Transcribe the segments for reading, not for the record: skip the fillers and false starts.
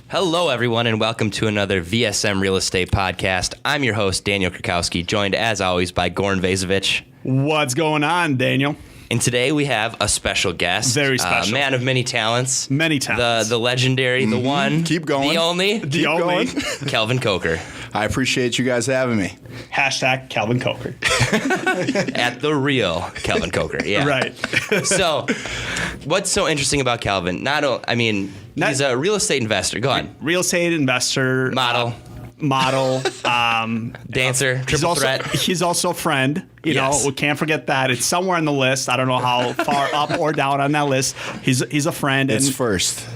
Hello, everyone, and welcome to another VSM Real Estate Podcast. I'm your host, Daniel Krakowski, joined, as always, by Goran Vazovic. What's going on, Daniel? And today we have a special guest. Very special. Man of many talents. Many talents. The legendary, the one. Keep going. The only. The only. Kelvin Coker. I appreciate you guys having me. Hashtag Kelvin Coker. At the real Kelvin Coker. Yeah. Right. So, what's so interesting about Kelvin? He's a real estate investor. Go on. Real estate investor. Model. Dancer. Triple threat. He's also a friend. You Yes. know, we can't forget that. It's somewhere on the list. I don't know how far up or down on that list. He's a friend. It's and first.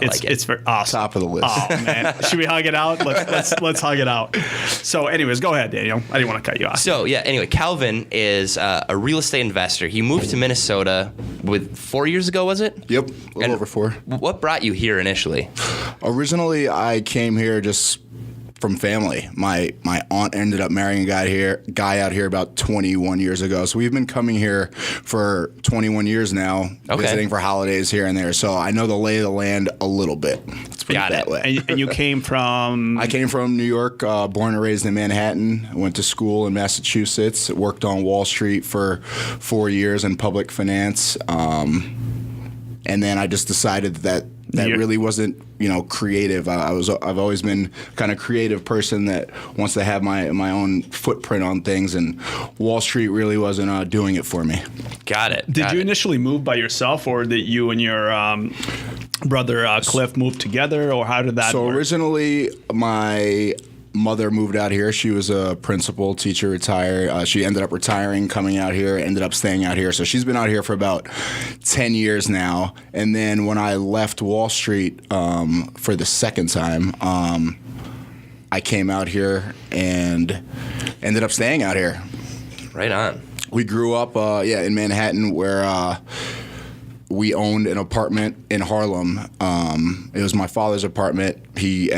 It's very awesome. Top of the list. Oh man, should we hug it out? Let's hug it out. So, anyways, go ahead, Daniel. I didn't want to cut you off. So, yeah, anyway, Kelvin is a real estate investor. He moved to Minnesota 4 years ago, was it? Yep, a little over 4. What brought you here initially? Originally, I came here just from family. My aunt ended up marrying a guy out here about 21 years ago. So we've been coming here for 21 years now, visiting for holidays here and there. So I know the lay of the land a little bit. Let's put it that way. And you came from? I came from New York, born and raised in Manhattan. I went to school in Massachusetts. Worked on Wall Street for 4 years in public finance. And then I just decided that really wasn't, creative. I've always been kind of creative person that wants to have my own footprint on things, and Wall Street really wasn't doing it for me. Got it. Did you initially move by yourself, or did you and your brother Cliff move together, or how did that work? So originally, my mother moved out here. She was a principal, teacher, retired. She ended up retiring, coming out here, ended up staying out here. So she's been out here for about 10 years now. And then when I left Wall Street for the second time, I came out here and ended up staying out here. Right on. We grew up, in Manhattan, where we owned an apartment in Harlem. It was my father's apartment. He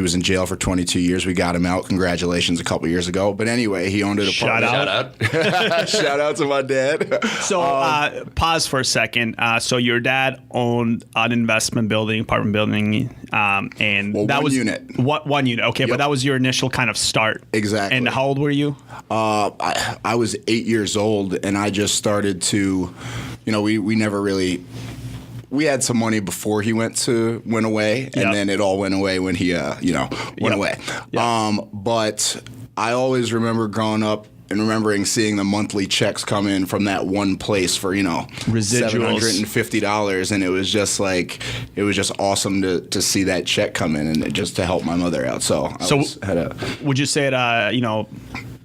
was in jail for 22 years. We got him out. Congratulations, a couple years ago. But anyway, he owned an apartment. Shout out. Shout out to my dad. So pause for a second. So your dad owned an apartment building, and that was unit. One unit. Okay, Yep. But that was your initial kind of start. Exactly. And how old were you? I was 8 years old, and I just started to, we never really. We had some money before he went away, and then it all went away when he, went away. Yep. But I always remember growing up and remembering seeing the monthly checks come in from that one place for, residuals, $750, and it was just awesome to see that check come in and just to help my mother out. So would you say at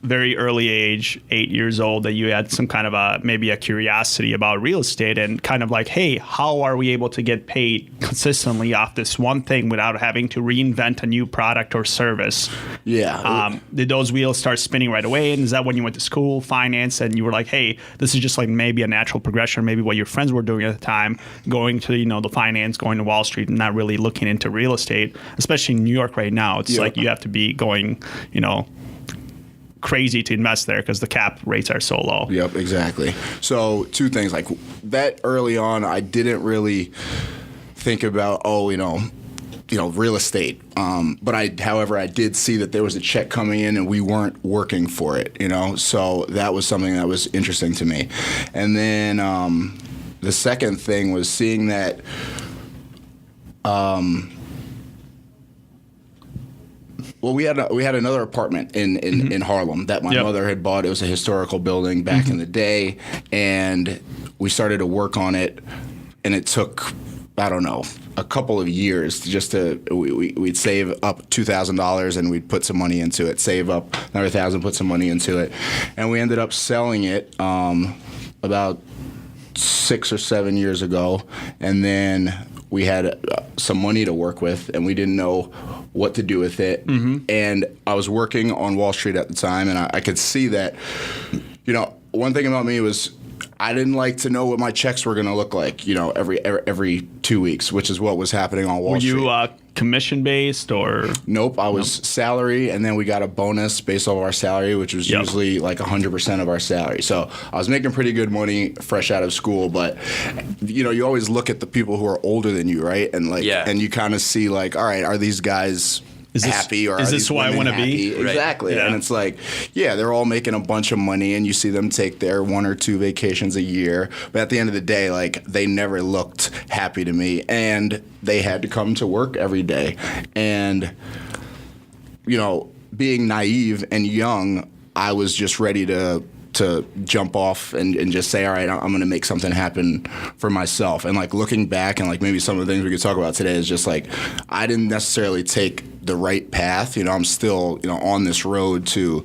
very early age, 8 years old, that you had some kind of maybe a curiosity about real estate and kind of like, hey, how are we able to get paid consistently off this one thing without having to reinvent a new product or service? Yeah. Did those wheels start spinning right away? And is that when you went to school, finance, and you were like, hey, this is just like maybe a natural progression, maybe what your friends were doing at the time, going to, the finance, going to Wall Street and not really looking into real estate, especially in New York right now. It's like you have to be going, crazy to invest there because the cap rates are so low. Yep, exactly. So 2 things, like that early on, I didn't really think about, real estate. But I did see that there was a check coming in and we weren't working for it, so that was something that was interesting to me. And then the second thing was seeing that well, we had another apartment in Harlem that my mother had bought. It was a historical building back in the day, and we started to work on it, and it took, I don't know, a couple of years we'd save up $2,000 and we'd put some money into it, save up another $1,000, put some money into it, and we ended up selling it about 6 or 7 years ago, and then we had some money to work with, and we didn't know what to do with it. And I was working on Wall Street at the time, and I could see that, one thing about me was I didn't like to know what my checks were going to look like, every 2 weeks, which is what was happening on Wall Street. Were you commission based or? Nope, I was salary, and then we got a bonus based off of our salary, which was usually like 100% of our salary. So I was making pretty good money fresh out of school, but you always look at the people who are older than you, right? And and you kind of see like, all right, are these guys happy, or is this who I want to be? Exactly. Right. And it's like, they're all making a bunch of money, and you see them take their 1 or 2 vacations a year. But at the end of the day, like, they never looked happy to me, and they had to come to work every day. And, being naive and young, I was just ready to jump off and just say, all right, I'm going to make something happen for myself. And like looking back, and like maybe some of the things we could talk about today is just like, I didn't necessarily take the right path. I'm still, on this road to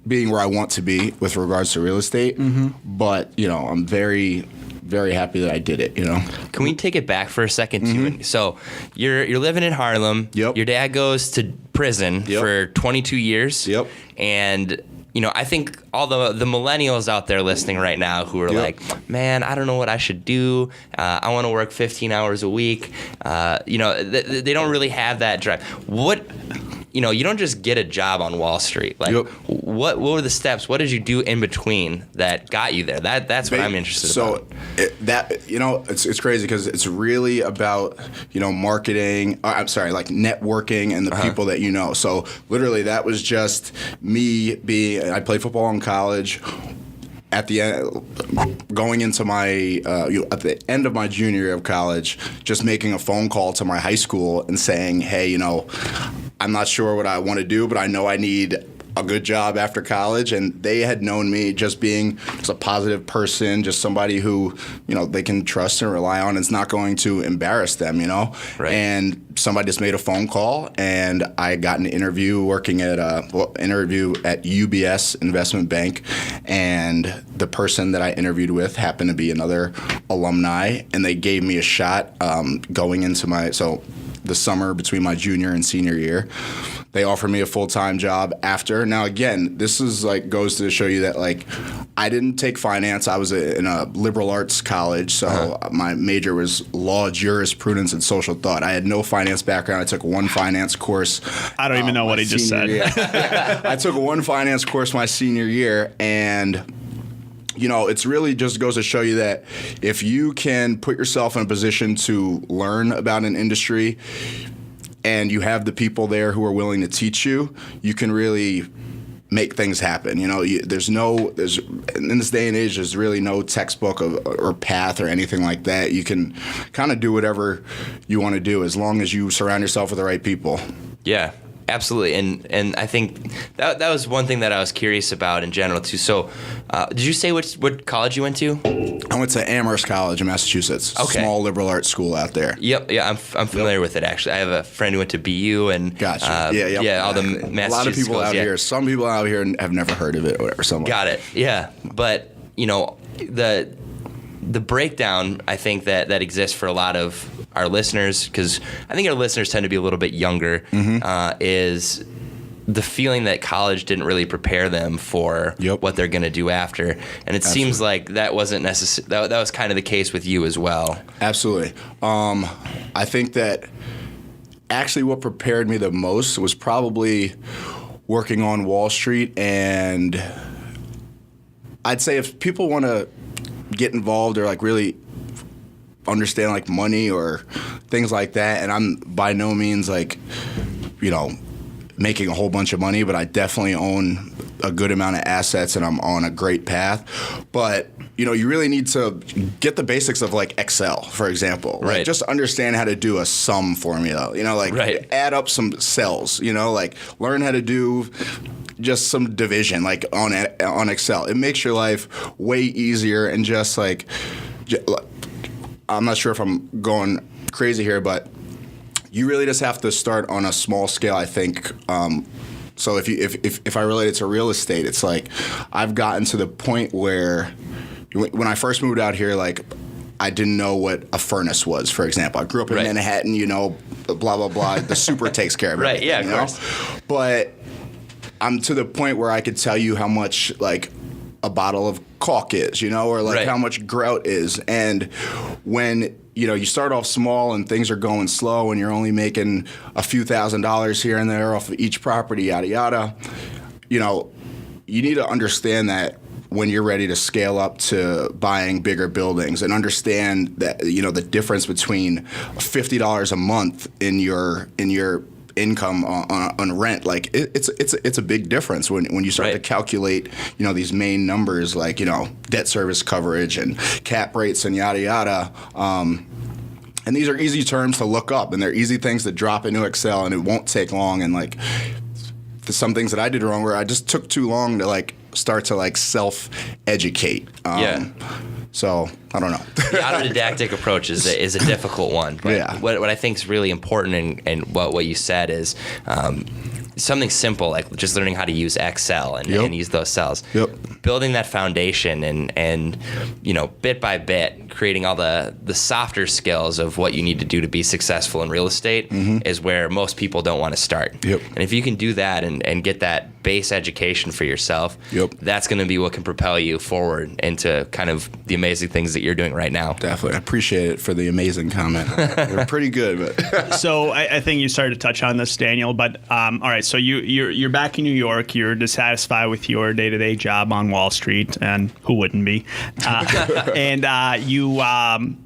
being where I want to be with regards to real estate. But, I'm very, very happy that I did it, Can we take it back for a second too? So you're living in Harlem. Yep. Your dad goes to prison for 22 years. Yep. And I think all the millennials out there listening right now who are like, man, I don't know what I should do. I want to work 15 hours a week. They don't really have that drive. What, you don't just get a job on Wall Street. Like, what were the steps? What did you do in between that got you there? That's what I'm interested about. It's crazy because it's really about, marketing. Like networking and the people that you know. So literally that was just me I played football in college. At the end, going into my at the end of my junior year of college, just making a phone call to my high school and saying, hey, I'm not sure what I want to do, but I know I need a good job after college. And they had known me just being just a positive person, just somebody who, they can trust and rely on. It's not going to embarrass them, Right. And somebody just made a phone call, and I got an interview working at UBS Investment Bank. And the person that I interviewed with happened to be another alumni, and they gave me a shot going into the summer between my junior and senior year. They offered me a full-time job after. Now, again, this is goes to show you that I didn't take finance. I was in a liberal arts college, so my major was law, jurisprudence, and social thought. I had no finance background. I took one finance course. I don't even know what he just said. I took one finance course my senior year, and it's really just goes to show you that if you can put yourself in a position to learn about an industry and you have the people there who are willing to teach you, you can really make things happen. There's in this day and age, there's really no textbook or path or anything like that. You can kind of do whatever you want to do as long as you surround yourself with the right people. Yeah. Absolutely, and I think that was one thing that I was curious about in general too. So, did you say what college you went to? I went to Amherst College in Massachusetts. Okay. Small liberal arts school out there. Yep, yeah, I'm familiar with it actually. I have a friend who went to BU and gotcha. All the Massachusetts a lot of people schools, out here. Some people out here have never heard of it or whatever. Got it. Yeah, but the breakdown I think that exists for a lot of our listeners, because I think our listeners tend to be a little bit younger, is the feeling that college didn't really prepare them for what they're going to do after. And it seems like that wasn't necessary. That was kind of the case with you as well. Absolutely. I think that actually what prepared me the most was probably working on Wall Street. And I'd say if people want to get involved or really understand money or things like that, and I'm by no means making a whole bunch of money, but I definitely own a good amount of assets and I'm on a great path. But you really need to get the basics of Excel, for example. Right. Just understand how to do a sum formula. Right. Add up some cells. Learn how to do just some division on Excel. It makes your life way easier, and just I'm not sure if I'm going crazy here, but you really just have to start on a small scale, I think. So if I relate it to real estate, it's I've gotten to the point where when I first moved out here, like, I didn't know what a furnace was, for example. I grew up in Manhattan, you know, blah, blah, blah. The super takes care of it. Right, yeah, of course. But I'm to the point where I could tell you how much, like, a bottle of caulk is, you know, or like how much grout is. And when, you know, you start off small and things are going slow and you're only making a few $1,000s here and there off of each property, yada, yada, you know, you need to understand that when you're ready to scale up to buying bigger buildings, and understand that, you know, the difference between $50 a month in your income on rent, like it's a big difference when you start to calculate, you know, these main numbers, like, you know, debt service coverage and cap rates and yada yada. And these are easy terms to look up, and they're easy things to drop into Excel, and it won't take long. And like, some things that I did wrong where I just took too long to like start to like self-educate. So I don't know. The autodidactic approach is a difficult one. But what I think is really important, and what you said is something simple, like just learning how to use Excel and use those cells. Building that foundation and you know, bit by bit, creating all the softer skills of what you need to do to be successful in real estate is where most people don't want to start. And if you can do that and get that base education for yourself, that's going to be what can propel you forward into kind of the amazing things that you're doing right now. Definitely. I appreciate it for the amazing comment. They're pretty good. But So I think you started to touch on this, Daniel, but all right, so you're back in New York. You're dissatisfied with your day-to-day job on Wall Street, and who wouldn't be? And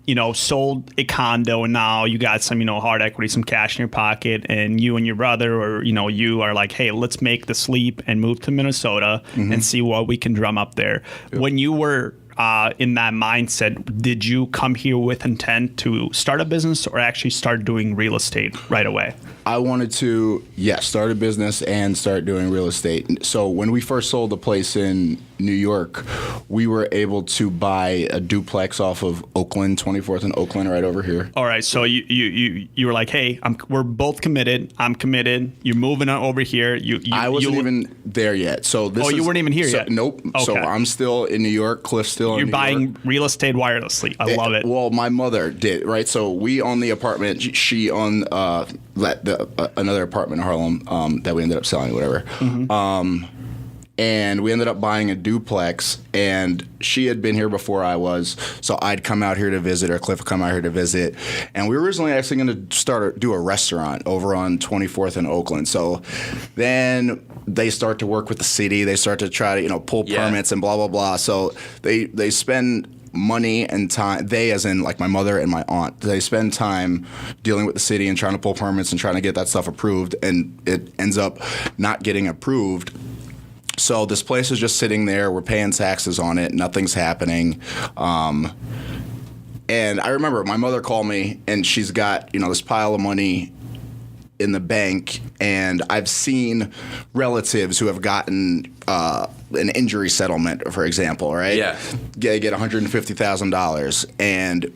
you know, sold a condo, and now you got some, you know, hard equity, some cash in your pocket, and you and your brother, or, you know, you are like, hey, let's make this leap and move to Minnesota and see what we can drum up there. When you were in that mindset, did you come here with intent to start a business or actually start doing real estate right away? I wanted to, start a business and start doing real estate. So when we first sold the place in New York, we were able to buy a duplex off of Oakland, 24th and Oakland, right over here. All right. So you were like, hey, we're both committed. I'm committed. You're moving on over here. I wasn't even there yet. So you weren't even here yet? Nope. Okay. So I'm still in New York. Cliff's still in New York. You're buying real estate wirelessly. I love it. Well, my mother did, right? So we own the apartment. She owned another apartment in Harlem that we ended up selling, whatever. And we ended up buying a duplex, and she had been here before I was, so I'd come out here to visit, or Cliff would come out here to visit. And we were originally actually going to do a restaurant over on 24th and Oakland. So then they start to work with the city. They start to try to, you know, pull permits and blah, blah, blah. So they spend money and time, they as in like my mother and my aunt, they spend time dealing with the city and trying to pull permits and trying to get that stuff approved, and it ends up not getting approved. So this place is just sitting there. We're paying taxes on it. Nothing's happening. And I remember my mother called me, and she's got, you know, this pile of money in the bank, and I've seen relatives who have gotten an injury settlement, for example, right? Get $150,000, and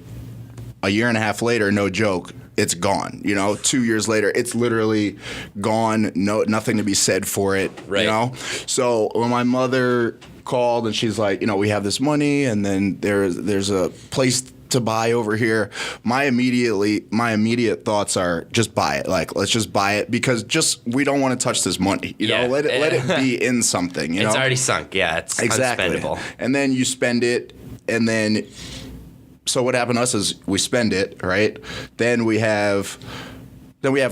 a year and a half later, no joke, it's gone. You know, 2 years later, it's literally gone. Nothing to be said for it. Right. You know, so when my mother called and she's like, you know, we have this money, and then there's a place to buy over here. My immediate thoughts are just buy it. Like, let's just buy it, because we don't want to touch this money. You know, let it be in something. You know, it's already sunk. Yeah, it's unspendable. And then you spend it, and then. So what happened to us is we spend it, right? Then we have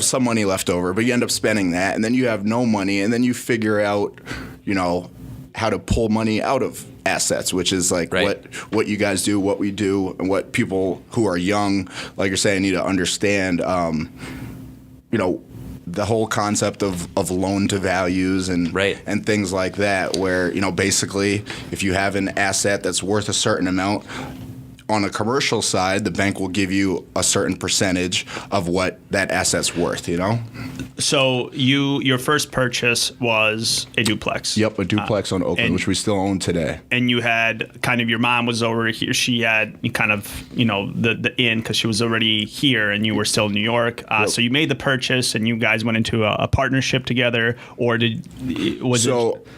some money left over, but you end up spending that, and then you have no money, and then you figure out, you know, how to pull money out of assets, which is like what you guys do, what we do, and what people who are young, like you're saying, need to understand. You know, the whole concept of loan to values and things like that, where, you know, basically if you have an asset that's worth a certain amount, on a commercial side, the bank will give you a certain percentage of what that asset's worth, you know? So your first purchase was a duplex. Yep, a duplex on Oakland, which we still own today. And you had kind of, your mom was over here. She had kind of, you know, the inn, because she was already here and you were still in New York. So you made the purchase and you guys went into a partnership together, or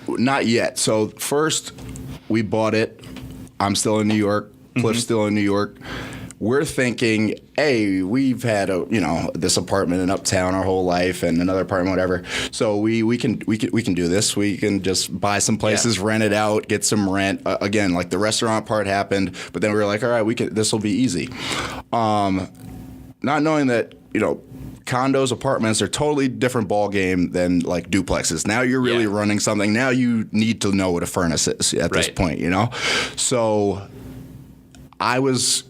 not yet. So first we bought it. I'm still in New York. Cliff's still in New York. We're thinking, hey, we've had this apartment in Uptown our whole life and another apartment, whatever. So we can do this. We can just buy some places, rent it out, get some rent. Again, like the restaurant part happened, but then we were like, all right, this will be easy. Not knowing that, condos, apartments are totally different ball game than like duplexes. Now you're really running something. Now you need to know what a furnace is at this point, So I was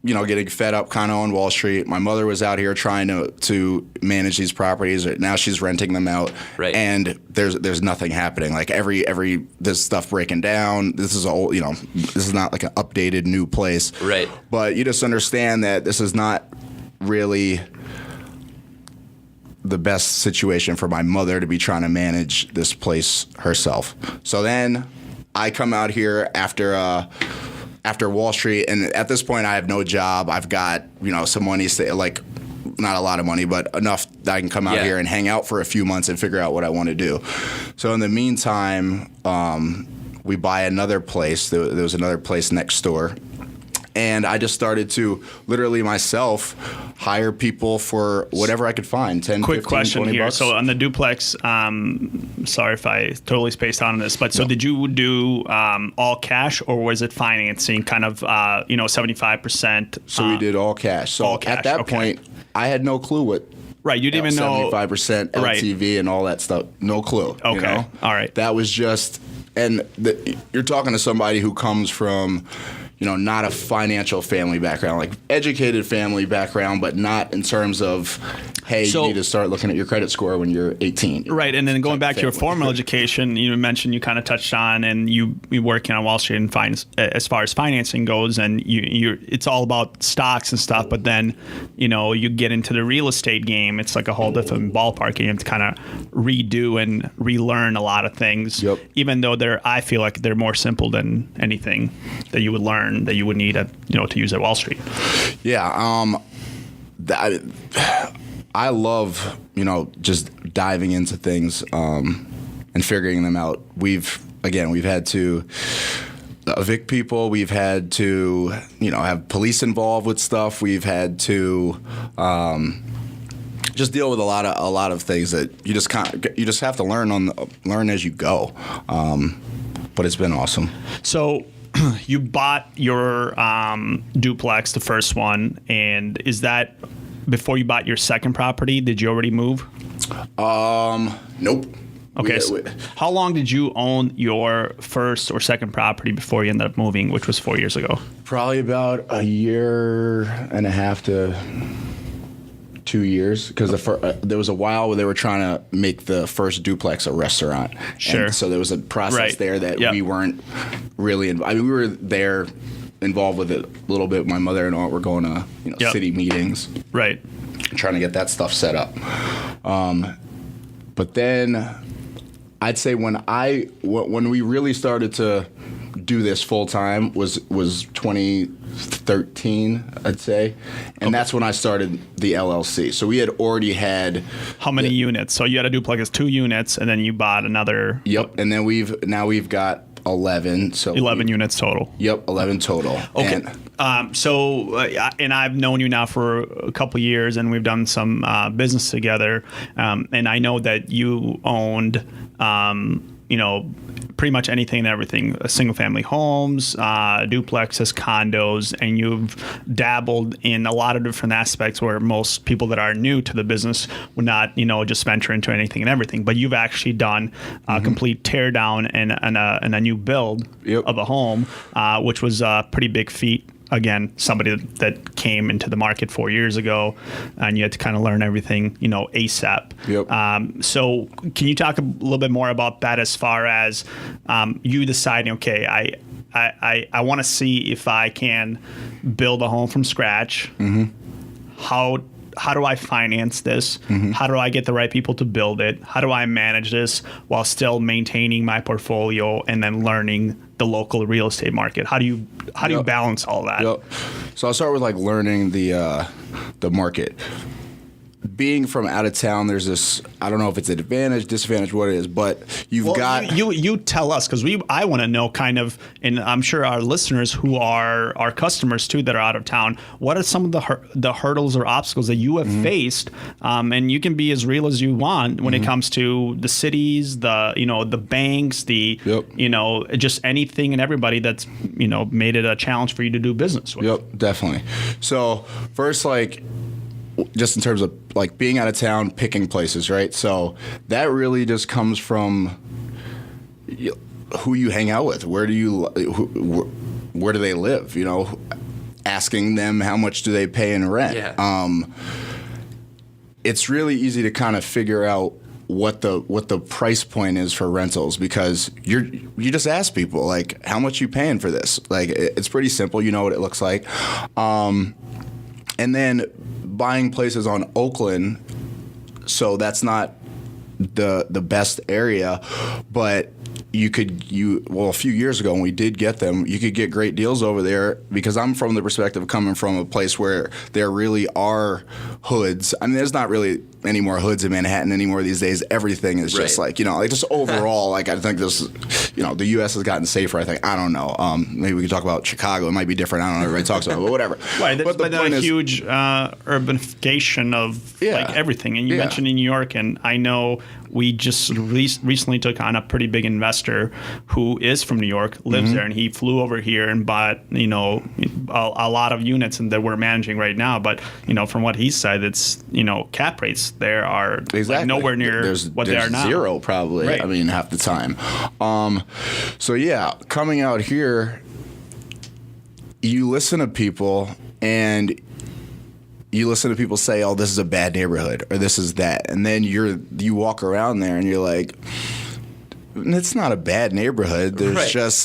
getting fed up kind of on Wall Street. My mother was out here trying to manage these properties. Now she's renting them out, and there's nothing happening. Like this stuff breaking down. This is all this is not like an updated new place, right? But you just understand that this is not really the best situation for my mother to be trying to manage this place herself. So then I come out here after Wall Street, and at this point I have no job. I've got some money, like not a lot of money, but enough that I can come out here and hang out for a few months and figure out what I want to do. So in the meantime, we buy another place. There was another place next door. And I just started to literally myself hire people for whatever I could find, 10, Quick 15, question 20 here. bucks. So on the duplex, sorry if I totally spaced out on this, but so did you do all cash or was it financing kind of, 75%? So we did all cash. So all cash, at that point, I had no clue what. Right, you didn't even know 75% LTV and all that stuff. No clue. Okay, all right. That was just, and you're talking to somebody who comes from, not a financial family background, like educated family background, but not in terms of, hey, you need to start looking at your credit score when you're 18. Right, and then going back to your formal education, you mentioned you kind of touched on, and you working on Wall Street and finance as far as financing goes, and it's all about stocks and stuff. But then, you get into the real estate game, it's like a whole different ballpark. You have to kind of redo and relearn a lot of things, even though I feel like they're more simple than anything that you would learn that you would need to use at Wall Street. Yeah, I love just diving into things and figuring them out. We've had to evict people. We've had to have police involved with stuff. We've had to just deal with a lot of things that you just have to learn as you go. But it's been awesome. So you bought your duplex, the first one, and is that before you bought your second property? Did you already move? Nope. Okay. So how long did you own your first or second property before you ended up moving, which was 4 years ago? Probably about a year and a half to 2 years, because there was a while where they were trying to make the first duplex a restaurant. Sure. And so there was a process there that we weren't really we were there involved with it a little bit. My mother and I were going to city meetings. Right. Trying to get that stuff set up. But then I'd say when we really started to do this full time was 2013, I'd say, and that's when I started the LLC. So we had already had how many units? So you had a duplex, 2 units, and then you bought another. Yep, and then we've got 11. So 11 units total. Yep, 11 total. Okay. And I've known you now for a couple years, and we've done some business together. And I know that you owned, pretty much anything and everything, single-family homes, duplexes, condos, and you've dabbled in a lot of different aspects where most people that are new to the business would not, just venture into anything and everything. But you've actually done a complete tear down and a new build of a home, which was a pretty big feat. Again, somebody that came into the market 4 years ago, and you had to kind of learn everything, ASAP. Yep. So can you talk a little bit more about that as far as you deciding, okay, I want to see if I can build a home from scratch. Mm-hmm. How do I finance this? Mm-hmm. How do I get the right people to build it? How do I manage this while still maintaining my portfolio and then learning the local real estate market? How do you balance all that? Yep. So I'll start with learning the market. being from out of town, there's this, I don't know if it's an advantage, disadvantage, what it is, but you tell us, because I want to know kind of, and I'm sure our listeners who are our customers too that are out of town, what are some of the hurdles or obstacles that you have faced? And you can be as real as you want when it comes to the cities, the banks, just anything and everybody that's, made it a challenge for you to do business with. Yep, definitely. So first, just in terms of being out of town, picking places, right? So that really just comes from who you hang out with. Where do they live? Asking them how much do they pay in rent. Yeah. It's really easy to kind of figure out what the price point is for rentals, because you just ask people how much you paying for this. It's pretty simple. You know what it looks like. And then buying places on Oakland, so that's not the best area, but a few years ago when we did get them, you could get great deals over there, because I'm from the perspective of coming from a place where there really are hoods. I mean, there's not really any more hoods in Manhattan anymore these days. Everything is just just overall, I think this, the U.S. has gotten safer, I think. I don't know. Maybe we could talk about Chicago. It might be different. I don't know. Everybody talks about it, but whatever. Right. There's been a huge urbanification of everything. And you mentioned in New York, and I know we just recently took on a pretty big investor who is from New York, lives there, and he flew over here and bought, a lot of units and that we're managing right now. But, from what he said, it's, cap rates there are nowhere near what they are now. Zero, probably. Right. I mean, half the time. Coming out here, you listen to people and you listen to people say, oh, this is a bad neighborhood or this is that. And then you walk around there and you're like, it's not a bad neighborhood. There's just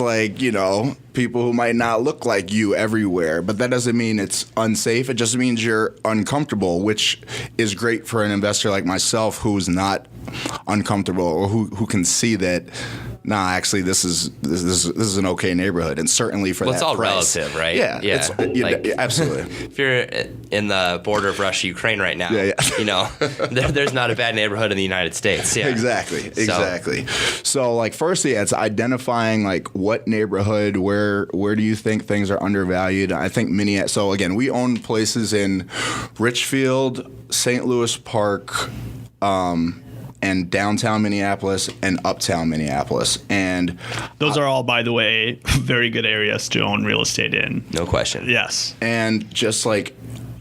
people who might not look like you everywhere. But that doesn't mean it's unsafe. It just means you're uncomfortable, which is great for an investor like myself who's not uncomfortable or who can see that, actually this is an okay neighborhood, and certainly for that it's all price. Relative, right? Yeah. Absolutely. If you're in the border of Russia, Ukraine right now, there's not a bad neighborhood in the United States. Yeah. Exactly. So firstly, it's identifying what neighborhood, where do you think things are undervalued? I think so again, we own places in Richfield, St. Louis Park, and downtown Minneapolis and uptown Minneapolis. And those are all, by the way, very good areas to own real estate in. No question. Yes. And just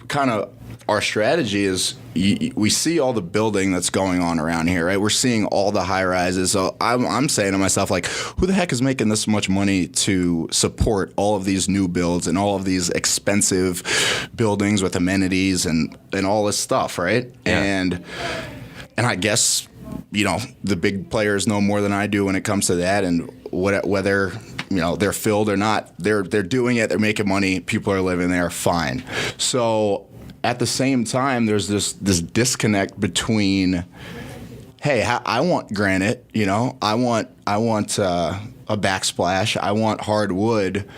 kind of our strategy is we see all the building that's going on around here, right? We're seeing all the high rises. So I'm saying to myself, who the heck is making this much money to support all of these new builds and all of these expensive buildings with amenities and all this stuff, right? Yeah. And I guess, the big players know more than I do when it comes to that, and whether they're filled or not, they're doing it, they're making money, people are living there, fine. So at the same time, there's this disconnect between, hey, I want granite, I want a backsplash, I want hardwood,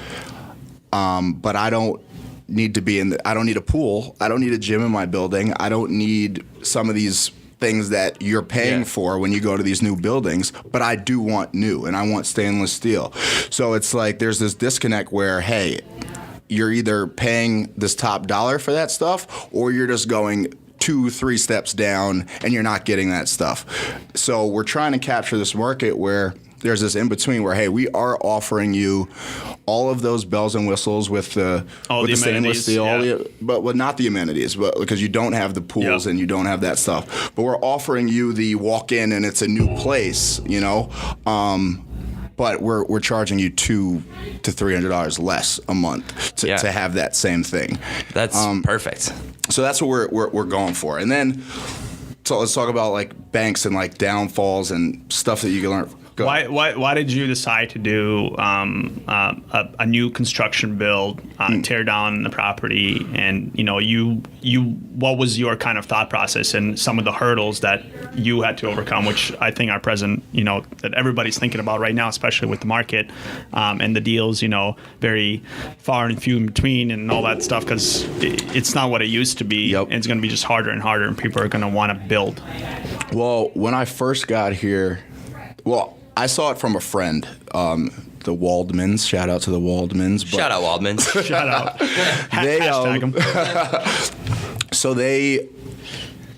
but I don't need to be I don't need a pool, I don't need a gym in my building, I don't need some of these things that you're paying for when you go to these new buildings, but I do want new, and I want stainless steel. So it's there's this disconnect where, hey, you're either paying this top dollar for that stuff, or you're just going 2-3 steps down and you're not getting that stuff. So we're trying to capture this market where there's this in between where, hey, we are offering you all of those bells and whistles with the stainless steel, but not the amenities, but because you don't have the pools and you don't have that stuff. But we're offering you the walk in and it's a new place, but we're charging you $200 to $300 less a month to have that same thing. That's perfect. So that's what we're going for. And then so let's talk about banks and downfalls and stuff that you can learn. Why did you decide to do a new construction build, tear down the property, and what was your kind of thought process and some of the hurdles that you had to overcome, which I think are present, that everybody's thinking about right now, especially with the market and the deals, very far and few in between and all that stuff, because it's not what it used to be. Yep. And it's going to be just harder and harder, and people are going to want to build. Well, when I first got here, I saw it from a friend, the Waldmans. Shout out to the Waldmans. Shout out Waldmans. Shout out. Hashtag them. So they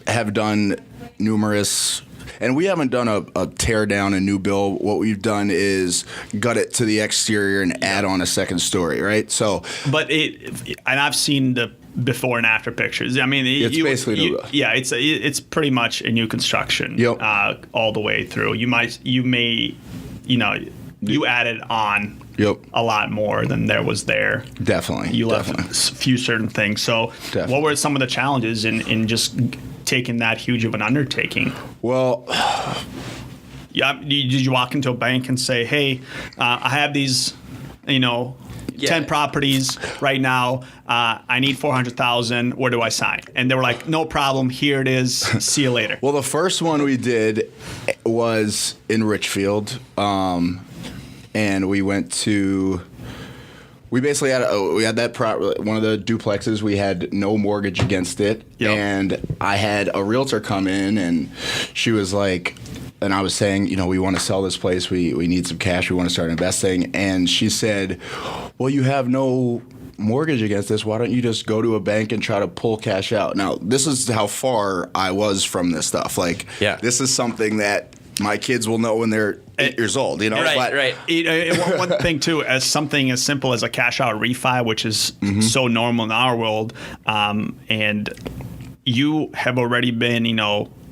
have done numerous, and we haven't done a tear down, a new build. What we've done is gut it to the exterior and add on a second story, right? So, but and I've seen the before and after pictures. I mean, it's basically new. Yeah, it's pretty much a new construction. Yep. All the way through. You added on. Yep. A lot more than there was there. Definitely. You left a few certain things. So, What were some of the challenges in just taking that huge of an undertaking? Well, yeah. Did you walk into a bank and say, "Hey, I have these, 10 properties right now. I need $400,000. Where do I sign?" And they were like, "No problem. Here it is. See you later." Well, the first one we did was in Richfield, and we basically had one of the duplexes. We had no mortgage against it, and I had a realtor come in, and she was like. And I was saying, we want to sell this place. We need some cash. We want to start investing. And she said, well, you have no mortgage against this. Why don't you just go to a bank and try to pull cash out? Now, this is how far I was from this stuff. This is something that my kids will know when they're 8 years old, Right. One thing, too, as something as simple as a cash out refi, which is so normal in our world, and you have already been,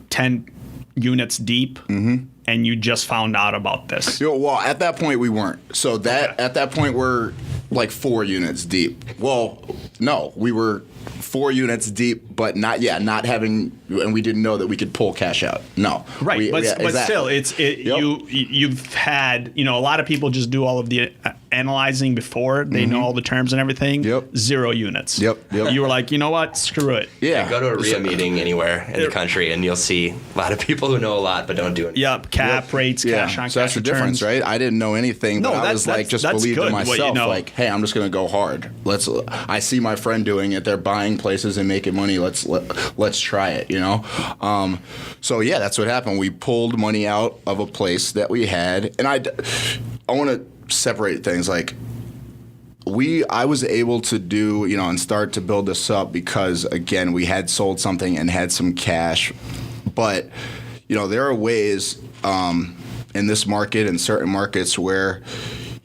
10 units deep, and you just found out about this. Well, at that point we weren't. So at that point we're like 4 units deep. Well, no, we were 4 units deep, but not having, and we didn't know that we could pull cash out. No, right. But still, you've had a lot of people just do all of the analyzing before they know all the terms and everything. Yep. 0 units. Yep. You were like, you know what? Screw it. Yeah. Go to a RIA meeting anywhere in the country, and you'll see a lot of people who know a lot but don't do it. Yep. Cap rates, cash on cash. So that's the difference, right? I didn't know anything, but I was just believed in myself. Like, hey, I'm just going to go hard. I see my friend doing it. They're buying places and making money. Let's try it. So yeah, that's what happened. We pulled money out of a place that we had, and I want to separate things. Like I was able to do, and start to build this up because, again, we had sold something and had some cash. But, there are ways in this market and certain markets where,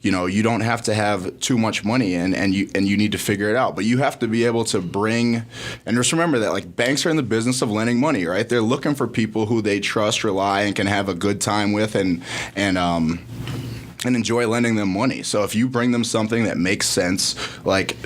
you don't have to have too much money and you need to figure it out. But you have to be able to bring, and just remember that, like, banks are in the business of lending money, right? They're looking for people who they trust, rely, and can have a good time with and enjoy lending them money. So if you bring them something that makes sense, like,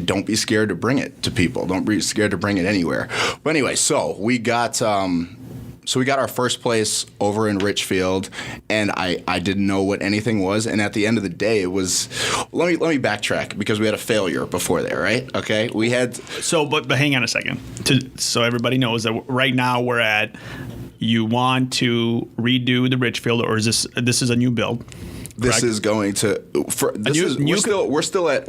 don't be scared to bring it to people. Don't be scared to bring it anywhere. But anyway, so we got our first place over in Richfield, and I didn't know what anything was. And at the end of the day, it was. Let me backtrack because we had a failure before there, right? Okay, we had. So, but hang on a second. So everybody knows that right now we're at. You want to redo the Richfield, or is this is a new build? This correct? Is going to. We're still at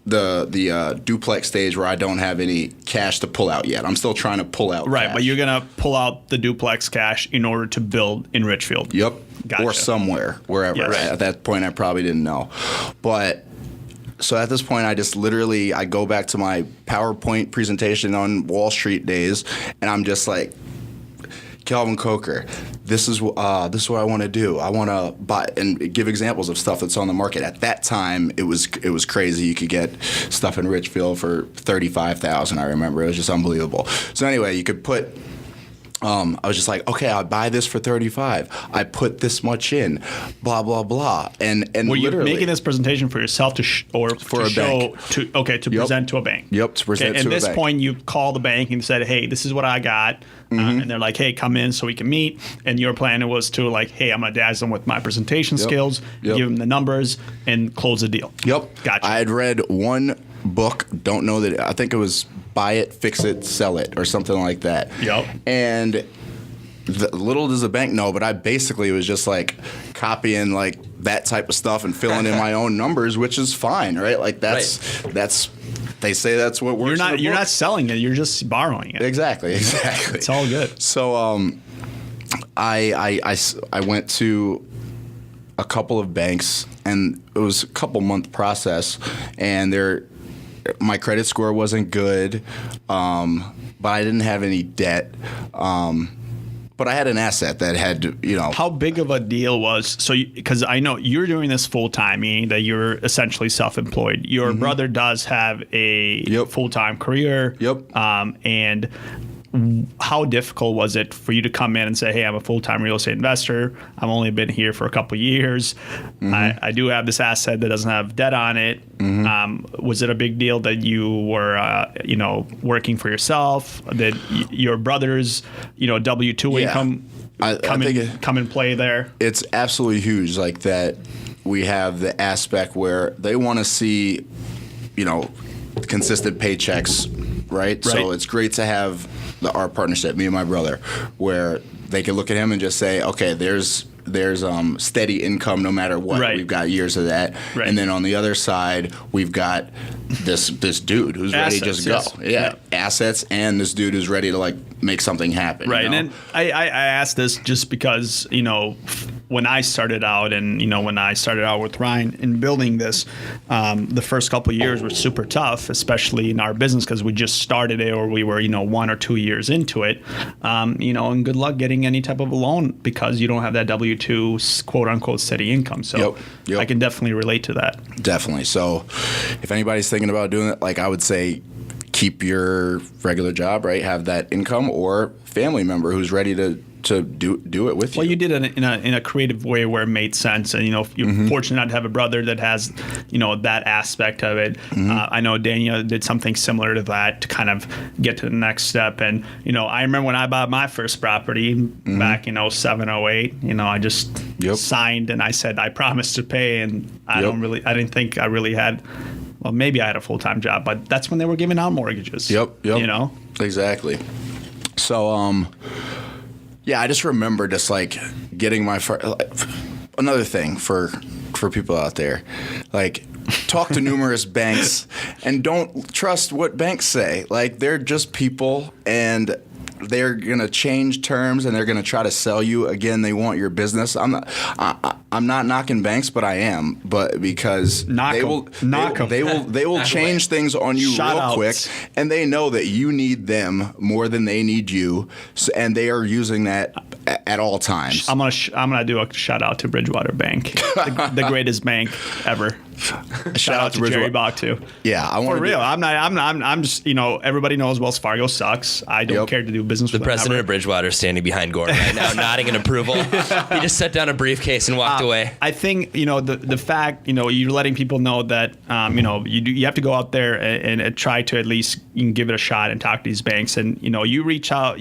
the duplex stage where I don't have any cash to pull out yet. I'm still trying to pull out right, cash. But you're going to pull out the duplex cash in order to build in Richfield. Yep. Gotcha. Or somewhere, wherever. Yes. Right. At that point, I probably didn't know. But so at this point, I just literally, I go back to my PowerPoint presentation on Wall Street days, and I'm just like, Kelvin Coker, this is what I want to do. I want to buy and give examples of stuff that's on the market. At that time, it was crazy. You could get stuff in Richfield for $35,000. I remember it was just unbelievable. So anyway, you could put I was just like, okay, I'll buy this for $35. I put this much in, blah blah blah, and were you literally making this presentation for yourself for a bank? Present to a bank? Yep, to present to a bank. At this point, you call the bank and said, hey, this is what I got, and they're like, hey, come in so we can meet. And your plan was to like, hey, I'm gonna dazzle them with my presentation skills, give them the numbers, and close the deal. Yep, gotcha. I had read one book. Don't know that. I think it was Buy It, Fix It, Sell It, or something like that. Yep. And little does the bank know, but I basically was just like copying like that type of stuff and filling in my own numbers, which is fine, right? Like that's they say that's what works. You're not selling it. You're just borrowing it. Exactly. It's all good. So I went to a couple of banks, and it was a couple month process, and my credit score wasn't good, but I didn't have any debt. But I had an asset that had, How big of a deal was, because I know you're doing this full time, meaning that you're essentially self-employed. Your brother does have a full-time career. Yep. And how difficult was it for you to come in and say, hey, I'm a full-time real estate investor. I've only been here for a couple of years. I do have this asset that doesn't have debt on it. Was it a big deal that you were, working for yourself, that your brother's, W-2 income come and play there? It's absolutely huge, like that we have the aspect where they want to see, consistent paychecks, right? So it's great to have our partnership, me and my brother, where they can look at him and just say, okay, there's steady income no matter what. Right. We've got years of that. Right. And then on the other side, we've got this dude who's ready to just go. Yeah, assets, and this dude who's ready to like make something happen. Right. And then I asked this just because, when I started out with Ryan in building this, the first couple of years were super tough, especially in our business because we just started it, or we were, 1 or 2 years into it. And good luck getting any type of a loan because you don't have that W-2 quote unquote steady income. So I can definitely relate to that. Definitely. So if anybody's thinking about doing it, like I would say, keep your regular job, right? Have that income, or family member who's ready to do it with you. Well, you did it in a creative way where it made sense, and you're fortunate to have a brother that has that aspect of it. I know Daniel did something similar to that to kind of get to the next step. And I remember when I bought my first property back in 07, 08. I just signed and I said I promised to pay, and I didn't think I really had. Well, maybe I had a full-time job, but that's when they were giving out mortgages. Yep. Exactly. So, yeah, I just remember just like getting my another thing for people out there, like talk to numerous banks and don't trust what banks say. Like they're just people, and they're gonna change terms and they're gonna try to sell you. Again, they want your business. I'm not knocking banks, but I am. But because they will change things on you real quick, and they know that you need them more than they need you, and they are using that at all times. I'm gonna do a shout out to Bridgewater Bank, the greatest bank ever. Shout out to Jerry Bach too. Yeah, for real. I'm just everybody knows Wells Fargo sucks. I don't care to do business with the president of Bridgewater standing behind Gordon right now, nodding in approval. He just set down a briefcase and walked away. I think the fact you're letting people know that you have to go out there and try to at least give it a shot and talk to these banks. And you reached out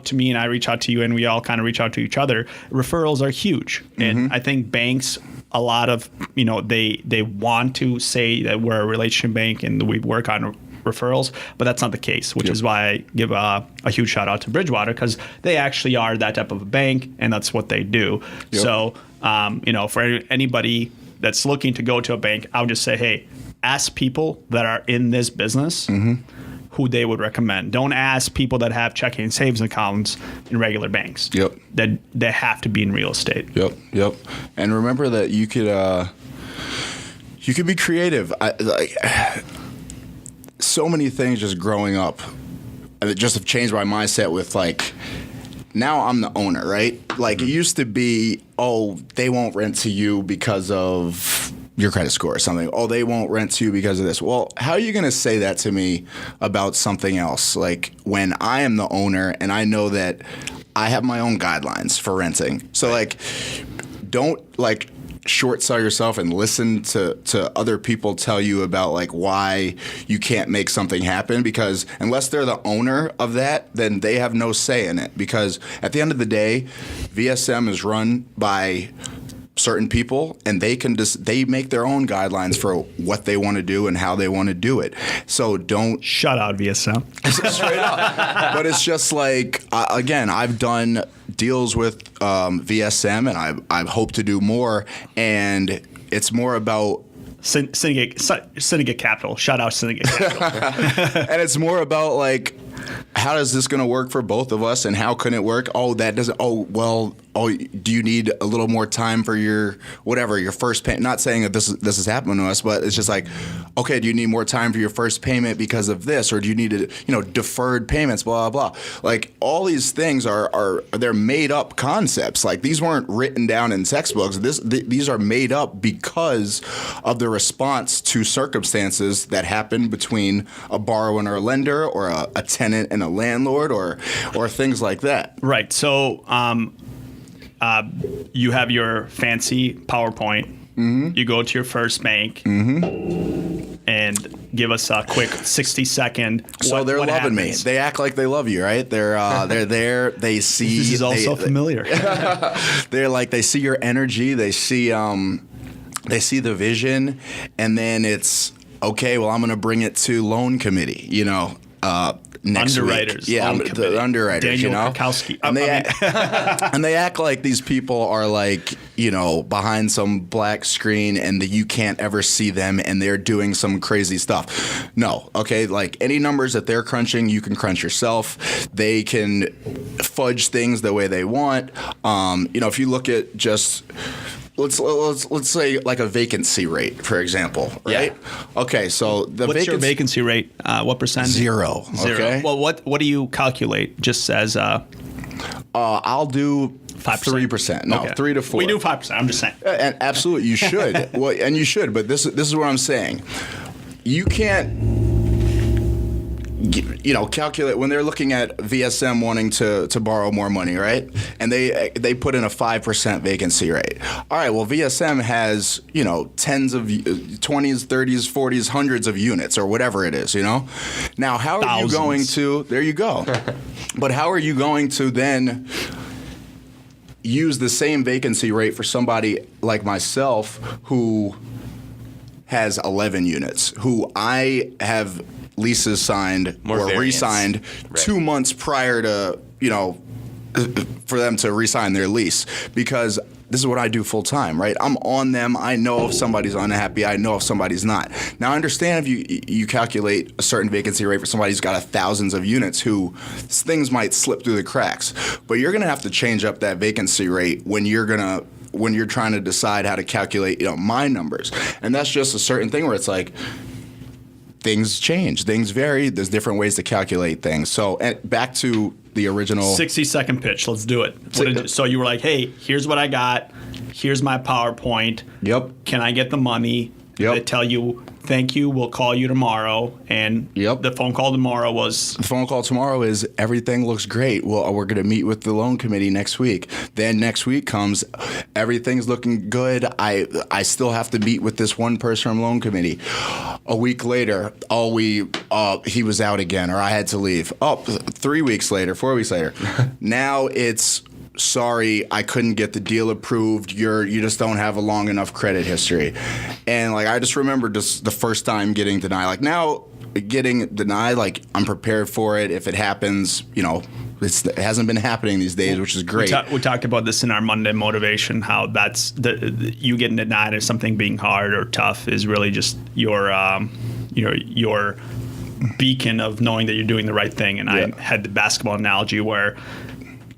to me and I reached out to you, and we all kind of reach out to each other. Referrals are huge, and I think banks, a lot of they want to say that we're a relationship bank and we work on referrals, but that's not the case, which is why I give a huge shout out to Bridgewater, because they actually are that type of a bank, and that's what they do. So for anybody that's looking to go to a bank, I would just say, hey, ask people that are in this business who they would recommend. Don't ask people that have checking and savings accounts in regular banks. That they have to be in real estate. Yep. And remember that you could be creative. So many things just growing up that just have changed my mindset with like, now I'm the owner, right? Like it used to be, they won't rent to you because of your credit score or something. Oh, they won't rent to you because of this. Well, how are you going to say that to me about something else? Like when I am the owner and I know that I have my own guidelines for renting. So like, don't like short sell yourself and listen to other people tell you about like why you can't make something happen, because unless they're the owner of that, then they have no say in it. Because at the end of the day, VSM is run by certain people, and they make their own guidelines for what they want to do and how they want to do it. So don't shut out VSM. Straight up. But it's just like, again, I've done deals with VSM, and I hope to do more. And it's more about Syndicate Capital. Shout out Syndicate Capital. And it's more about like, how is this going to work for both of us, and how can it work? Oh, that doesn't. Oh, well. Oh, do you need a little more time for your first payment? Not saying that this is happening to us, but it's just like, okay, do you need more time for your first payment because of this, or do you need deferred payments? Blah blah blah. Like all these things they're made up concepts. Like these weren't written down in textbooks. These are made up because of the response to circumstances that happen between a borrower and a lender, or a tenant and a landlord, or things like that. Right. So. You have your fancy PowerPoint. Mm-hmm. You go to your first bank and give us a quick 60-second. So they're loving me. They act like they love you, right? They're there. They see. This is all so familiar. They're like, they see your energy. They see the vision, and then it's okay. Well, I'm going to bring it to loan committee. Next underwriters, week. Yeah, the underwriters, Daniel Krakowski. And they act like these people are like, behind some black screen and that you can't ever see them and they're doing some crazy stuff. No, okay, like any numbers that they're crunching, you can crunch yourself. They can fudge things the way they want. If you look at just let's say like a vacancy rate, for example, right? Yeah. Okay, so what's your vacancy rate? What percent? Zero. Okay. Well, what do you calculate? Just as I'll do 5%. 3%. No, okay. 3 to 4. We do 5%. I'm just saying. And absolutely, you should. Well, and you should. But this is what I'm saying. You can't. Calculate when they're looking at VSM wanting to borrow more money, right? And they put in a 5% vacancy rate. All right, well, VSM has, tens of 20s, 30s, 40s, hundreds of units or whatever it is, Now, how are Thousands. you going to, there you go. But how are you going to then use the same vacancy rate for somebody like myself who has 11 units, who I have leases signed re-signed 2 months prior to, for them to re-sign their lease, because this is what I do full time, right? I'm on them. I know if somebody's unhappy. I know if somebody's not. Now, I understand if you calculate a certain vacancy rate for somebody who's got thousands of units who things might slip through the cracks, but you're going to have to change up that vacancy rate when you're trying to decide how to calculate, my numbers. And that's just a certain thing where it's like, things change, things vary. There's different ways to calculate things. So, and back to the original 60-second pitch. Let's do it. So you were like, "Hey, here's what I got. Here's my PowerPoint. Yep. Can I get the money?" Yep. They tell you, "Thank you. We'll call you tomorrow." And the phone call tomorrow was. The phone call tomorrow is everything looks great. Well, we're going to meet with the loan committee next week. Then next week comes, everything's looking good. I still have to meet with this one person from loan committee. A week later, he was out again, or I had to leave. 3 weeks later, 4 weeks later. Now it's, sorry, I couldn't get the deal approved. You just don't have a long enough credit history. And like I just remember just the first time getting denied. Like now getting denied, like I'm prepared for it. If it happens, it hasn't been happening these days, which is great. We talked about this in our Monday motivation, how that's you getting denied as something being hard or tough is really just your beacon of knowing that you're doing the right thing. And I had the basketball analogy where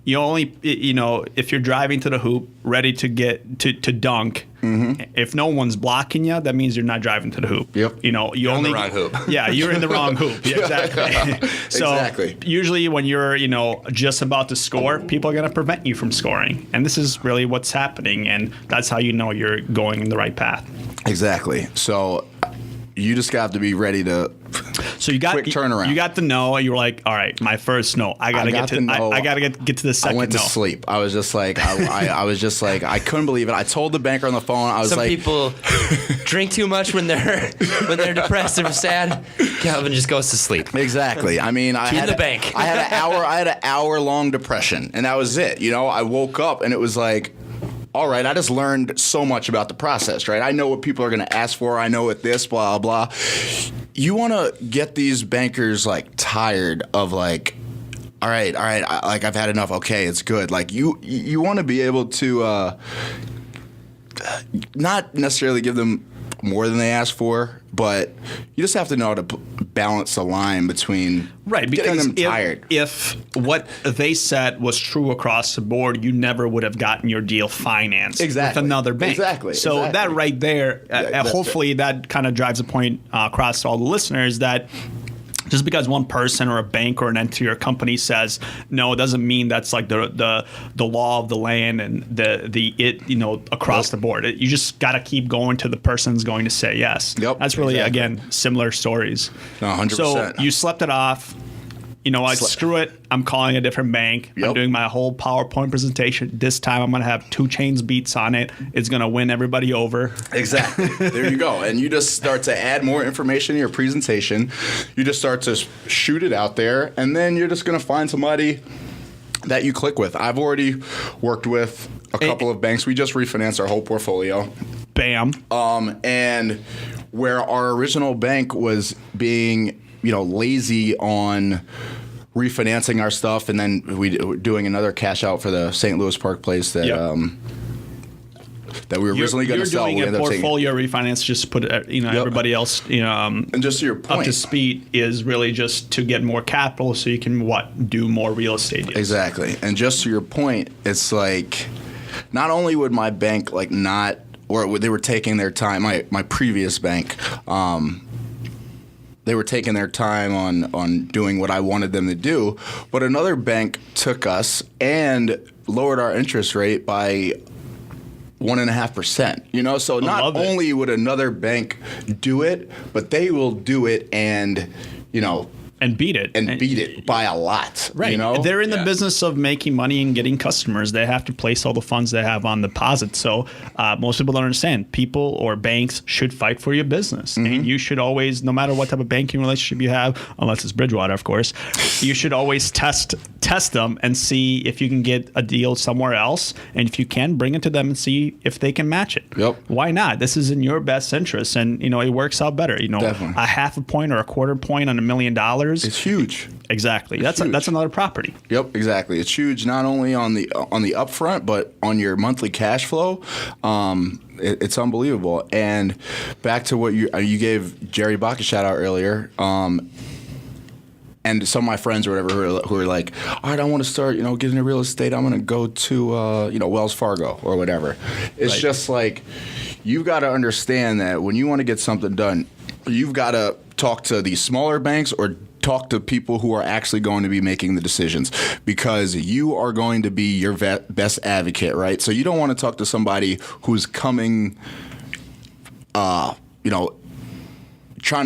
you only, if you're driving to the hoop, ready to get to dunk, if no one's blocking you, that means you're not driving to the hoop. Yep. You're in the wrong hoop. Yeah, you're in the wrong hoop. Yeah, exactly. So Exactly. usually when you're, just about to score, people are going to prevent you from scoring. And this is really what's happening. And that's how you know you're going in the right path. Exactly. So you just got to be ready to quick turnaround. You got the no. You were like, all right, my first no. I gotta get to the second no. I went to sleep. I was just like, I was just like, I couldn't believe it. I told the banker on the phone. I was Some like, people drink too much when they're depressed or sad. Kelvin just goes to sleep. Exactly. I mean, I had an hour long depression, and that was it. I woke up and it was like, all right, I just learned so much about the process, right? I know what people are going to ask for. I know what this, blah, blah. You want to get these bankers, tired of, all right, I've had enough. Okay, it's good. You want to be able to not necessarily give them more than they ask for, but you just have to know how to balance the line between getting them tired. If what they said was true across the board, you never would have gotten your deal financed with another bank. Exactly. So that right there, hopefully that kind of drives a point across to all the listeners that just because one person or a bank or an entity or company says no, it doesn't mean that's the law of the land and across the board. You just got to keep going to the person's going to say yes. Yep. That's really again similar stories. 100%. So you slept it off. Screw it. I'm calling a different bank. Yep. I'm doing my whole PowerPoint presentation. This time I'm going to have 2 chains beats on it. It's going to win everybody over. Exactly. There you go. And you just start to add more information in your presentation. You just start to shoot it out there. And then you're just going to find somebody that you click with. I've already worked with a couple of banks. We just refinanced our whole portfolio. Bam. And where our original bank was being lazy on refinancing our stuff, and then we were doing another cash out for the St. Louis Park place that that we were originally going to sell. You're doing a portfolio refinance just to put everybody else and just to your point, up to speed is really just to get more capital so you can do more real estate deals. Exactly. And just to your point, it's like not only would my bank they were taking their time. My previous bank. They were taking their time on doing what I wanted them to do, but another bank took us and lowered our interest rate by 1.5%. So not only would another bank do it, but they will do it and beat it. And beat it by a lot. Right. They're in the business of making money and getting customers. They have to place all the funds they have on deposit. So most people don't understand. People or banks should fight for your business. Mm-hmm. And you should always, no matter what type of banking relationship you have, unless it's Bridgewater, of course, you should always test them and see if you can get a deal somewhere else. And if you can, bring it to them and see if they can match it. Yep. Why not? This is in your best interest. And, it works out better. Definitely. A half a point or a quarter point on $1 million. It's huge. Exactly. That's another property. Yep, exactly. It's huge not only on the upfront, but on your monthly cash flow. It's unbelievable. And back to what you gave Jerry Bach a shout out earlier. And some of my friends or whatever who are like, all right, I want to start, getting into real estate. I'm going to go to, Wells Fargo or whatever. It's just like, you've got to understand that when you want to get something done, you've got to talk to these smaller banks or talk to people who are actually going to be making the decisions, because you are going to be your best advocate, right? So you don't want to talk to somebody who's coming, trying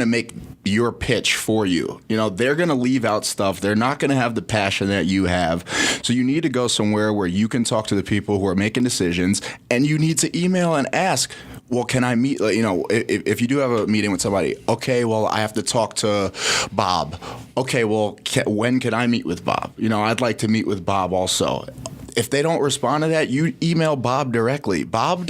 to make your pitch for you. They're going to leave out stuff. They're not going to have the passion that you have. So you need to go somewhere where you can talk to the people who are making decisions, and you need to email and ask, well, can I meet, if you do have a meeting with somebody, okay, well, I have to talk to Bob. Okay, well, when can I meet with Bob? I'd like to meet with Bob also. If they don't respond to that, you email Bob directly. Bob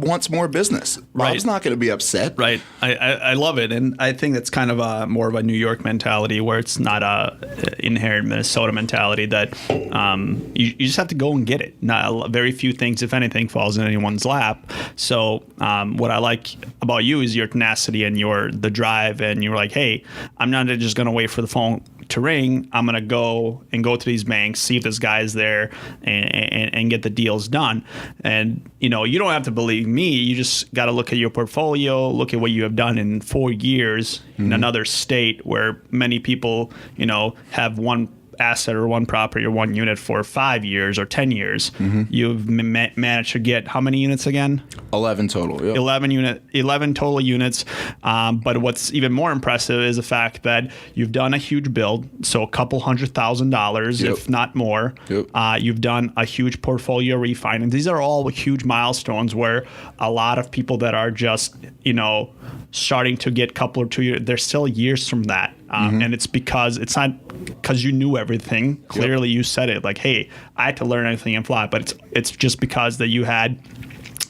wants more business. Rob's not going to be upset. Right. I love it. And I think that's kind of more of a New York mentality where it's not a inherent Minnesota mentality that you just have to go and get it. Very few things, if anything, falls in anyone's lap. So what I like about you is your tenacity and the drive. And you're like, hey, I'm not just going to wait for the phone to ring. I'm going to go to these banks, see if this guy is there and get the deals done. And, you don't have to believe me. You just got to look at your portfolio, look at what you have done in 4 years in another state where many people, have one asset or one property or one unit for 5 years or 10 years. You've managed to get how many units again? 11 total. Yep. 11 total units. But what's even more impressive is the fact that you've done a huge build, so a couple $100,000, if not more. Yep. You've done a huge portfolio refinance. These are all huge milestones where a lot of people that are just, starting to get a couple or 2 years, they're still years from that. And it's not because you knew everything. Clearly, you said it like, hey, I had to learn everything and fly. But it's just because that you had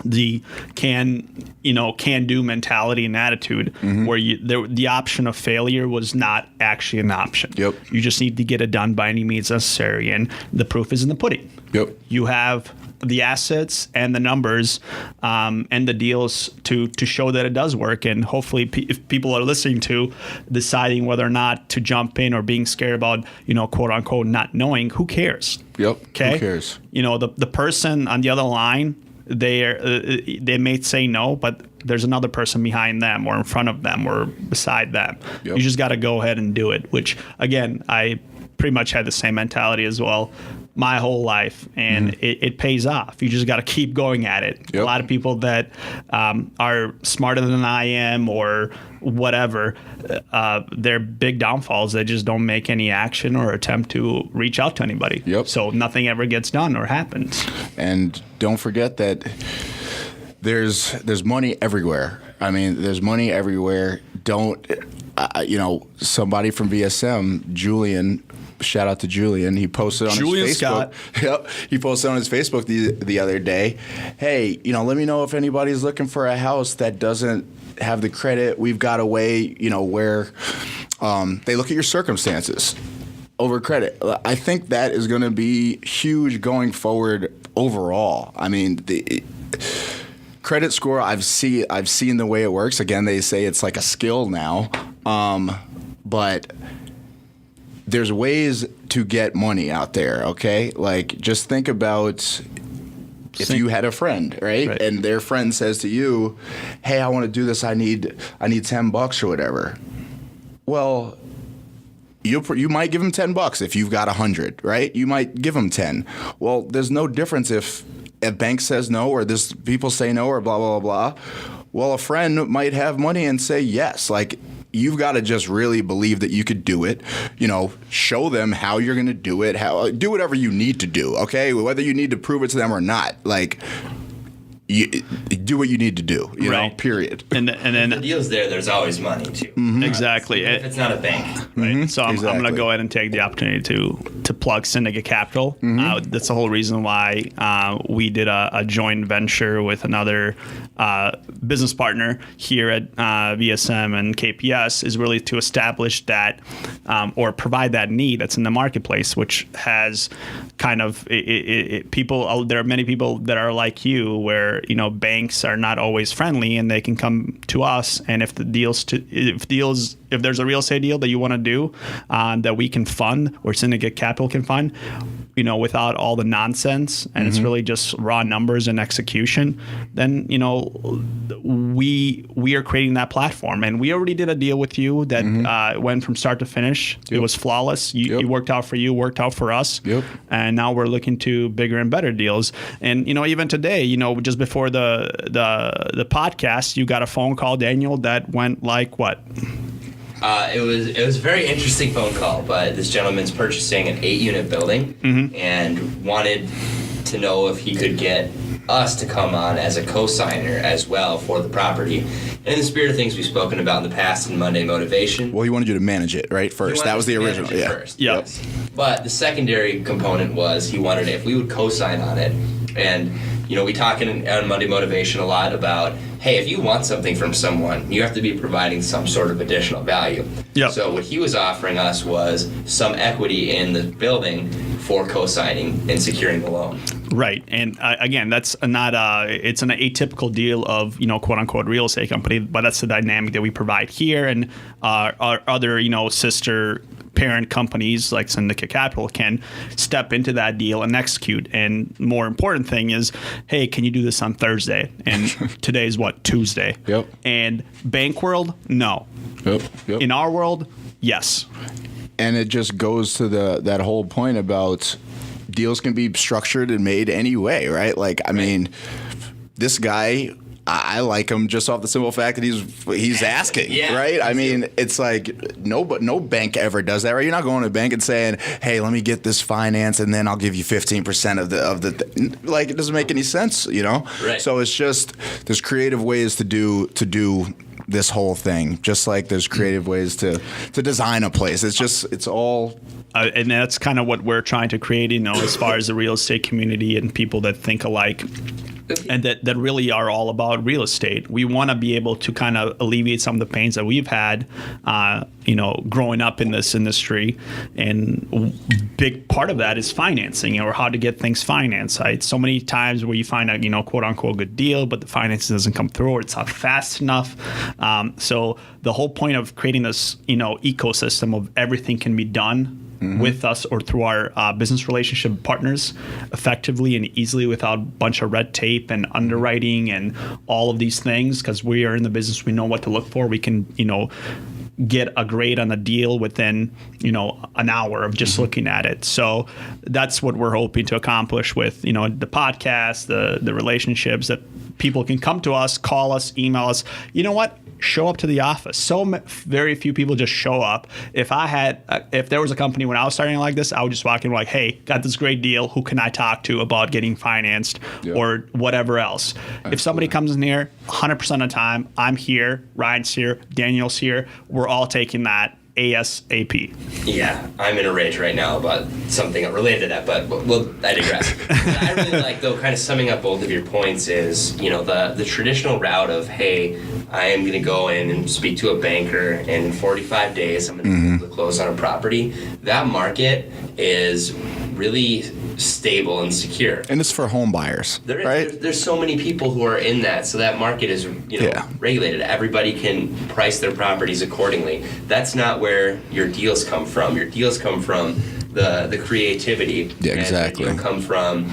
the can do mentality and attitude where the option of failure was not actually an option. Yep. You just need to get it done by any means necessary. And the proof is in the pudding. Yep. You have the assets and the numbers and the deals to show that it does work. And hopefully if people are listening to deciding whether or not to jump in or being scared about, quote unquote, not knowing, who cares? Yep. Okay. Who cares? The person on the other line, they may say no, but there's another person behind them or in front of them or beside them. Yep. You just got to go ahead and do it, which again, I pretty much had the same mentality as well my whole life, and it pays off. You just got to keep going at it. Yep. A lot of people that are smarter than I am or whatever, their big downfalls, they just don't make any action or attempt to reach out to anybody. Yep. So nothing ever gets done or happens. And don't forget that there's money everywhere. I mean, there's money everywhere. Somebody from VSM, Julian, shout out to Julian. He posted on his Facebook. Scott. Yep. He posted on his Facebook the other day, hey, let me know if anybody's looking for a house that doesn't have the credit. We've got a way, where they look at your circumstances over credit. I think that is going to be huge going forward overall. I mean, the credit score, I've seen the way it works. Again, they say it's like a skill now, but there's ways to get money out there, okay? Like, just think about if you had a friend, right? And their friend says to you, hey, I want to do this. I need $10 or whatever. Well, you might give them $10 if you've got 100, right? You might give them 10. Well, there's no difference if a bank says no or this people say no or blah, blah, blah, blah. Well, a friend might have money and say yes. Like, you've got to just really believe that you could do it. Show them how you're going to do it. Do whatever you need to do, okay? Whether you need to prove it to them or not. Like, you do what you need to do, you know, period. And then the deal's there's always money too. Exactly. If it's not a bank. Right. So I'm going to go ahead and take the opportunity to plug Syndicate Capital. That's the whole reason why we did a joint venture with another business partner here at VSM and KPS, is really to establish that or provide that need that's in the marketplace, which has kind of people. There are many people that are like you, where banks are not always friendly, and they can come to us. And if there's a real estate deal that you want to do that we can fund, or Syndicate Capital can fund, without all the nonsense, and it's really just raw numbers and execution, then we are creating that platform. And we already did a deal with you that went from start to finish. It was flawless. It worked out for you, worked out for us. And now we're looking to bigger and better deals. And even today, just before the podcast, you got a phone call, Daniel, that went like what? It was a very interesting phone call, but this gentleman's purchasing an 8-unit building and wanted to know if he could get us to come on as a co-signer as well for the property. And in the spirit of things we've spoken about in the past in Monday Motivation. Well, he wanted you to manage it, right? First. That was the original. Yeah. First, yes. But the secondary component was he wanted if we would co-sign on it. And we talk on Monday Motivation a lot about hey, if you want something from someone, you have to be providing some sort of additional value. Yep. So what he was offering us was some equity in the building for co-signing and securing the loan. Right, and again, that's not it's an atypical deal of quote unquote real estate company, but that's the dynamic that we provide here, and our other sister parent companies like Syndicate Capital can step into that deal and execute. And more important thing is, hey, can you do this on Thursday? And today's what, Tuesday? Yep. And bank world, no. Yep. In our world, yes. And it just goes to that whole point about deals can be structured and made any way, right? Like, I mean, this guy, I like him just off the simple fact that he's asking, right? I mean, it's like no bank ever does that, right? You're not going to a bank and saying, "Hey, let me get this finance, and then I'll give you 15% of the." Like, it doesn't make any sense, Right. So it's just there's creative ways to do this whole thing, just like there's creative ways to design a place. It's all. And that's kind of what we're trying to create, as far as the real estate community and people that think alike. And that really are all about real estate. We want to be able to kind of alleviate some of the pains that we've had, growing up in this industry. And big part of that is financing, or how to get things financed. Right? So many times where you find a, quote unquote good deal, but the financing doesn't come through, or it's not fast enough. So the whole point of creating this, ecosystem of everything can be done with us or through our business relationship partners effectively and easily without a bunch of red tape and underwriting and all of these things, because we are in the business, we know what to look for. We can, get a grade on a deal within, an hour of just looking at it. So that's what we're hoping to accomplish with, the podcast, the relationships, that people can come to us, call us, email us. You know what? Show up to the office. So very few people just show up. If there was a company when I was starting like this, I would just walk in like, hey, got this great deal. Who can I talk to about getting financed or whatever else? Absolutely. If somebody comes in here, 100% of the time, I'm here, Ryan's here, Daniel's here. We're all taking that ASAP. Yeah, I'm in a rage right now about something related to that, but I digress. I really like, though, kind of summing up both of your points is, the traditional route of, hey, I am going to go in and speak to a banker, and in 45 days I'm going to be able to close on a property. That market is really stable and secure. And it's for home buyers, right? There's so many people who are in that, so that market is regulated. Everybody can price their properties accordingly. That's not where your deals come from. Your deals come from the creativity. Yeah, exactly. And come from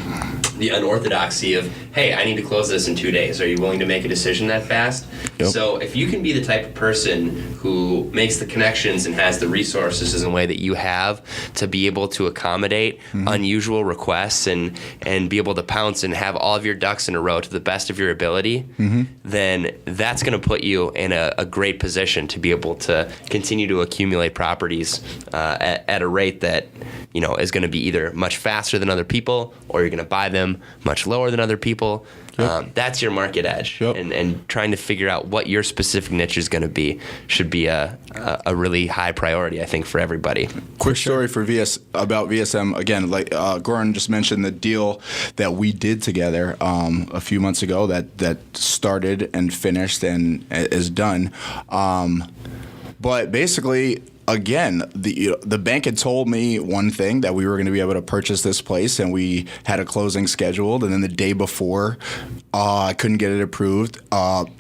the unorthodoxy of, hey, I need to close this in 2 days. Are you willing to make a decision that fast? Yep. So if you can be the type of person who makes the connections and has the resources in a way that you have to be able to accommodate unusual requests and be able to pounce and have all of your ducks in a row to the best of your ability, then that's going to put you in a great position to be able to continue to accumulate properties at a rate that is going to be either much faster than other people, or you're going to buy them much lower than other people. Yep. That's your market edge. Yep. And trying to figure out what your specific niche is going to be should be a really high priority, I think, for everybody. Quick story about VSM. Again, like Goran just mentioned, the deal that we did together a few months ago that started and finished and is done. But basically, again, the bank had told me one thing, that we were going to be able to purchase this place, and we had a closing scheduled, and then the day before, I couldn't get it approved.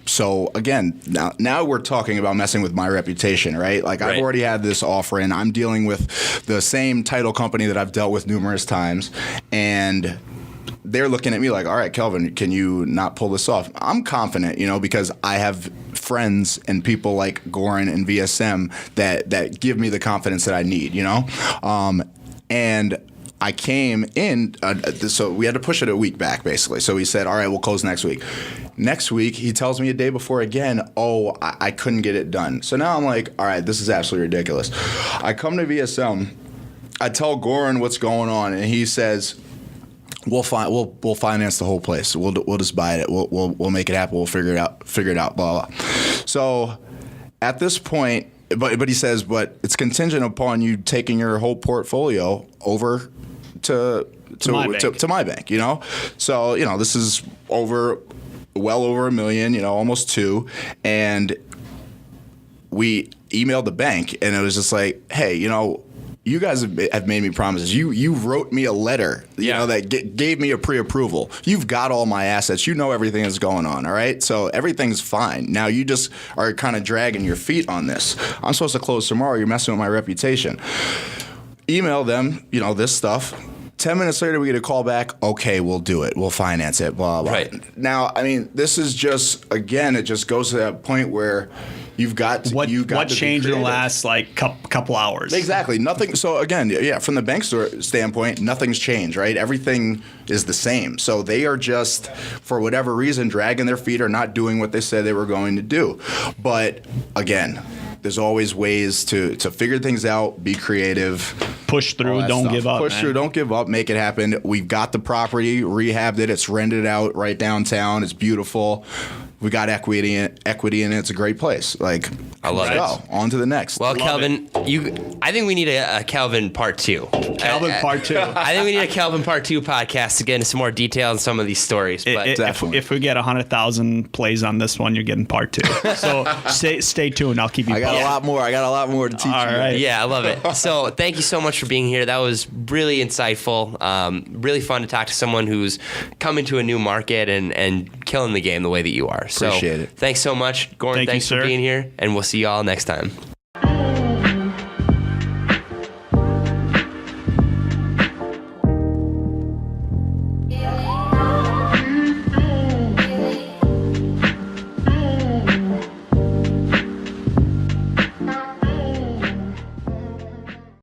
So again, now we're talking about messing with my reputation, right? Like, I've already had this offer, and I'm dealing with the same title company that I've dealt with numerous times, and they're looking at me like, all right, Kelvin, can you not pull this off? I'm confident, because I have friends and people like Goran and VSM that give me the confidence that I need, and I came in, so we had to push it a week back, basically. So he said, all right, we'll close next week. Next week, he tells me a day before again, I couldn't get it done. So now I'm like, all right, this is absolutely ridiculous. I come to VSM, I tell Goran what's going on, and he says, We'll finance the whole place. We'll just buy it. We'll make it happen. We'll figure it out. Blah blah. So at this point, but he says, but it's contingent upon you taking your whole portfolio over to my bank. So this is over well over $1 million, almost 2, and we emailed the bank, and it was just like, hey, you guys have made me promises. You wrote me a letter, that gave me a pre-approval. You've got all my assets. You know everything that's going on, all right? So everything's fine. Now you just are kind of dragging your feet on this. I'm supposed to close tomorrow. You're messing with my reputation. Email them, this stuff. 10 minutes later, we get a call back. Okay, we'll do it. We'll finance it, blah, blah. Right. Now, this is just, again, it just goes to that point where you've got to, what changed in the last couple hours? Exactly. Nothing. So again, from the bank standpoint, nothing's changed, right? Everything is the same. So they are just, for whatever reason, dragging their feet or not doing what they said they were going to do. But again, there's always ways to figure things out, be creative. Push through, don't give up. Push through, don't give up, make it happen. We've got the property, rehabbed it, it's rented out right downtown, it's beautiful. We got equity in it. It's a great place. I love it. Go on to the next. Well, Kelvin, I think we need a Kelvin part 2. Kelvin part 2. I think we need a Kelvin part 2 podcast to get into some more detail on some of these stories. But if we get 100,000 plays on this one, you're getting part 2. So stay tuned. I'll keep you. I got a lot more to teach you. All right. Yeah, I love it. So thank you so much for being here. That was really insightful. Really fun to talk to someone who's coming to a new market and killing the game the way that you are. Appreciate it. Thanks so much, Gordon. Thanks for being here, and we'll see you all next time.